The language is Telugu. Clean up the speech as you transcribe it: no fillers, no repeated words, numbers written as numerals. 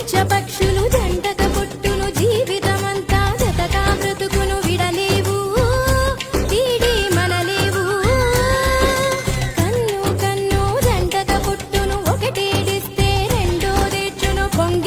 పక్షులు జంటక పుట్టును జీవితమంతా జతగా బ్రతుకును విడలేవు వీడి మనలేవు కన్ను కన్ను జంటక పుట్టును ఒకటేడిస్తే రెండో తెచ్చును పొంగి